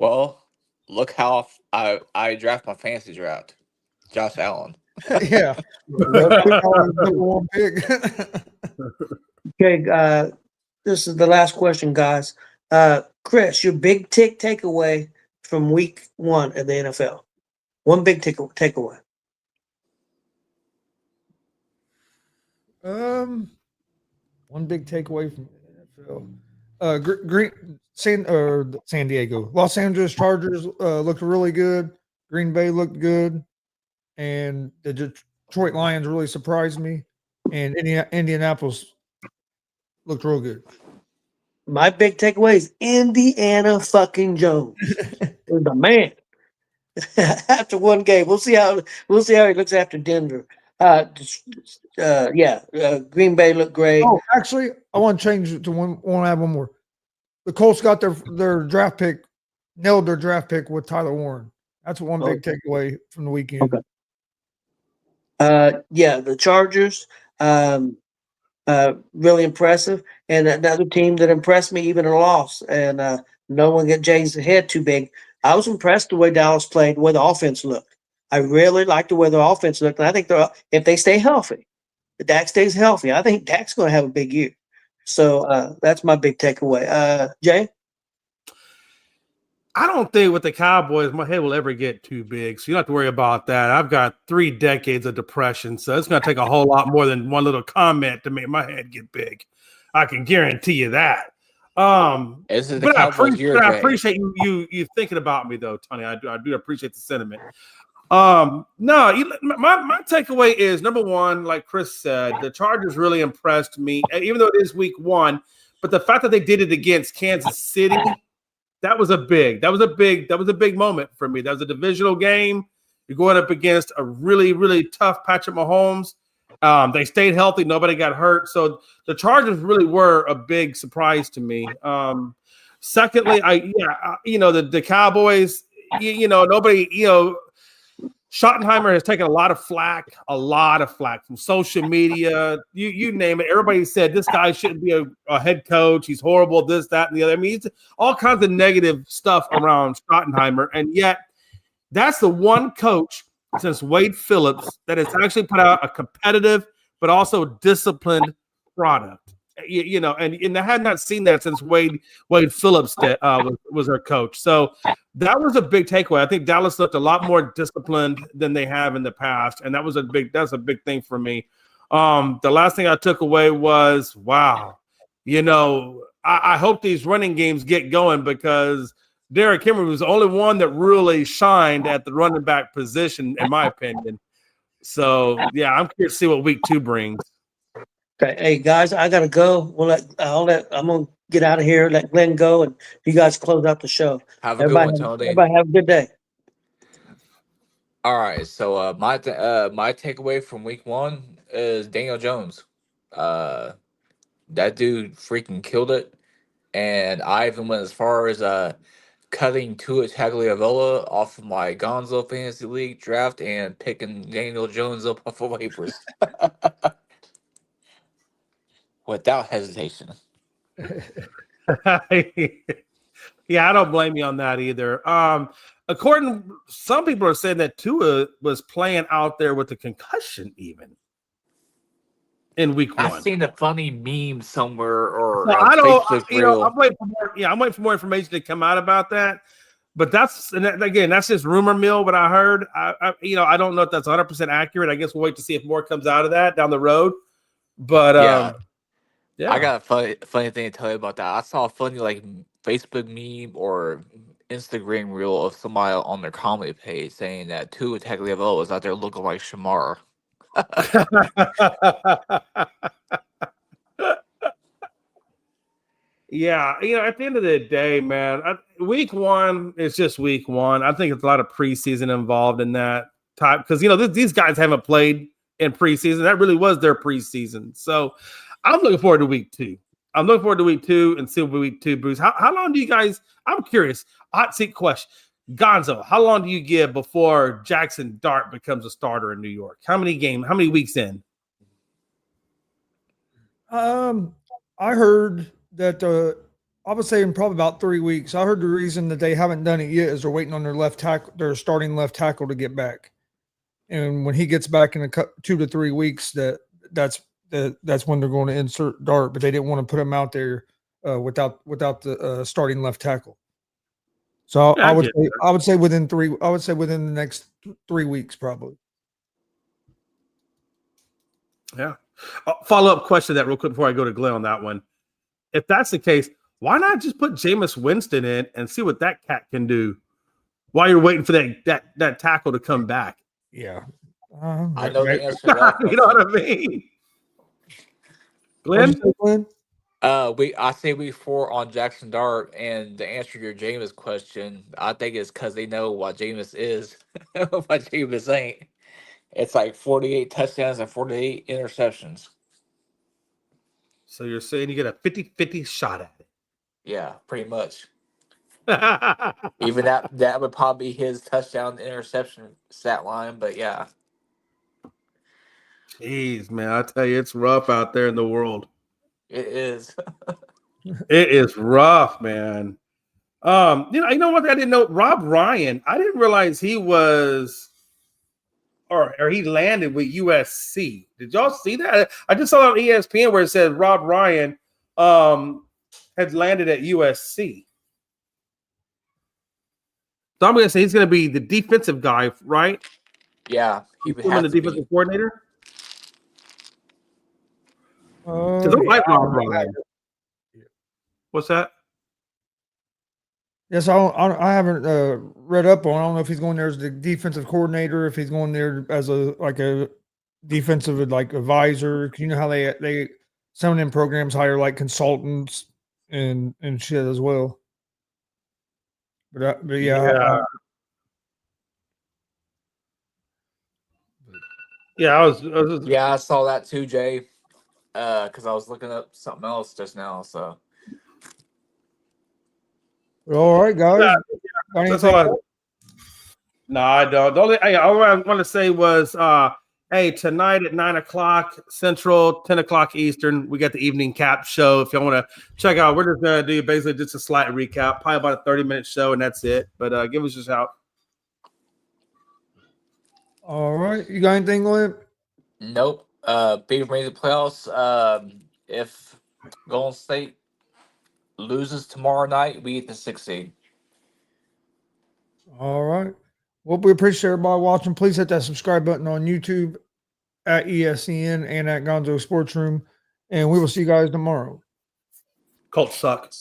well, look how I draft my fantasy draft. Josh Allen. Yeah. Number one pick. Okay, this is the last question, guys. Chris, your big takeaway from week 1 of the NFL. One big takeaway. One big takeaway from the NFL. San Diego, Los Angeles Chargers looked really good. Green Bay looked good, and the Detroit Lions really surprised me. And Indianapolis looked real good. My big takeaway is Indiana fucking Jones. He's the man. After one game, we'll see how he looks after Denver. Green Bay looked great. Oh, actually, I want to change it to one. I want to add one more. The Colts got their draft pick, nailed their draft pick with Tyler Warren. That's one big takeaway from the weekend. Okay. The Chargers, really impressive, and another team that impressed me even in a loss. And no one get Jay's head too big. I was impressed the way Dallas played, the way the offense looked. I really liked the way the offense looked, and I think if they stay healthy, if Dak stays healthy, I think Dak's going to have a big year. So that's my big takeaway. Jay? I don't think with the Cowboys, my head will ever get too big. So you don't have to worry about that. I've got 3 decades of depression. So it's going to take a whole lot more than one little comment to make my head get big. I can guarantee you that. This is the But I Cowboys year, appreciate, I Jay. appreciate you thinking about me, though, Tony. I do appreciate the sentiment. No, my takeaway is, number one, like Chris said, the Chargers really impressed me, even though it is week 1. But the fact that they did it against Kansas City, that was a big moment for me. That was a divisional game. You're going up against a really, really tough Patrick Mahomes. They stayed healthy. Nobody got hurt. So the Chargers really were a big surprise to me. Secondly, the Cowboys, nobody, Schottenheimer has taken a lot of flack from social media. You name it. Everybody said this guy shouldn't be a head coach. He's horrible, this, that, and the other. I mean, all kinds of negative stuff around Schottenheimer. And yet that's the one coach since Wade Phillips that has actually put out a competitive but also disciplined product. And I had not seen that since Wade Phillips was our coach. So that was a big takeaway. I think Dallas looked a lot more disciplined than they have in the past, and that's a big thing for me. The last thing I took away was, wow, I hope these running games get going, because Derrick Henry was the only one that really shined at the running back position, in my opinion. So yeah, I'm curious to see what week 2 brings. Okay, hey guys, I gotta go. I'm gonna get out of here. Let Glenn go, and you guys close out the show. Have a good one, Tony. Everybody have a good day. All right, so my takeaway from week 1 is Daniel Jones. That dude freaking killed it, and I even went as far as cutting Tua Tagovailoa off of my Gonzo Fantasy League draft and picking Daniel Jones up off of waivers without hesitation. Yeah, I don't blame you on that either. Some people are saying that Tua was playing out there with a concussion even in week 1. I've seen a funny meme somewhere, or I don't. Facebook reel. I'm waiting for more. Yeah, I'm waiting for more information to come out about that. But that's just rumor mill. What I heard. I don't know if that's 100% accurate. I guess we'll wait to see if more comes out of that down the road. But yeah. I got a funny thing to tell you about that. I saw a funny Facebook meme or Instagram reel of somebody on their comedy page saying that Tua Tagovailoa was out there looking like Shamar. Yeah, at the end of the day, man, week 1 is just week 1. I think it's a lot of preseason involved in that type, because these guys haven't played in preseason. That really was their preseason. So I'm looking forward to week 2. I'm looking forward to week 2 and see what week 2 brings. How long do you guys? I'm curious. Hot seat question. Gonzo, how long do you give before Jackson Dart becomes a starter in New York? How many weeks in? I heard that I would say in probably about 3 weeks. I heard the reason that they haven't done it yet is they're waiting on their starting left tackle to get back. And when he gets back in 2 to 3 weeks, that's when they're going to insert Dart, but they didn't want to put him out there without the starting left tackle. So I would say within the next 3 weeks, probably. Yeah. Follow-up question to that real quick before I go to Glenn on that one. If that's the case, why not just put Jameis Winston in and see what that cat can do while you're waiting for that tackle to come back? Yeah. I know the answer to that. You know what I mean? Glenn? I say week 4 on Jackson Dart, and to answer your Jameis question, I think it's because they know what Jameis is, what Jameis ain't. It's like 48 touchdowns and 48 interceptions. So you're saying you get a 50-50 shot at it? Yeah, pretty much. Even that would probably be his touchdown interception stat line, but yeah. Jeez, man, I tell you, it's rough out there in the world. It is. It is rough, man. You know what? I didn't know Rob Ryan. I didn't realize he was, or he landed with USC. Did y'all see that? I just saw on ESPN where it said Rob Ryan had landed at USC. So I'm going to say he's going to be the defensive guy, right? Yeah, he would Him have the to be. defensive coordinator. Because I Yeah, like Rob Ryan. What's that? yes, I haven't read up on. I don't know if he's going there as the defensive coordinator, if he's going there as a defensive like advisor. 'Cause you know how they some of them programs hire like consultants and shit as well. But yeah, Yeah, I was Yeah, I saw that too, Jay. Because I was looking up something else just now. So all right, guys. Yeah, Got that's anything all else? No, I don't. The only all I want to say was, hey, tonight at 9:00 Central, 10:00 Eastern, we got the evening cap show. If y'all want to check out, we're just gonna do basically just a slight recap, probably about a 30-minute show, and that's it. But give us a shout. All right, you got anything, Glenn? nope. Beaver made the playoffs. If Golden State loses tomorrow night, we get the 6th seed. All right. Well, we appreciate everybody watching. Please hit that subscribe button on YouTube at ESCN and at Gonzo Sports Room. And we will see you guys tomorrow. Colts suck.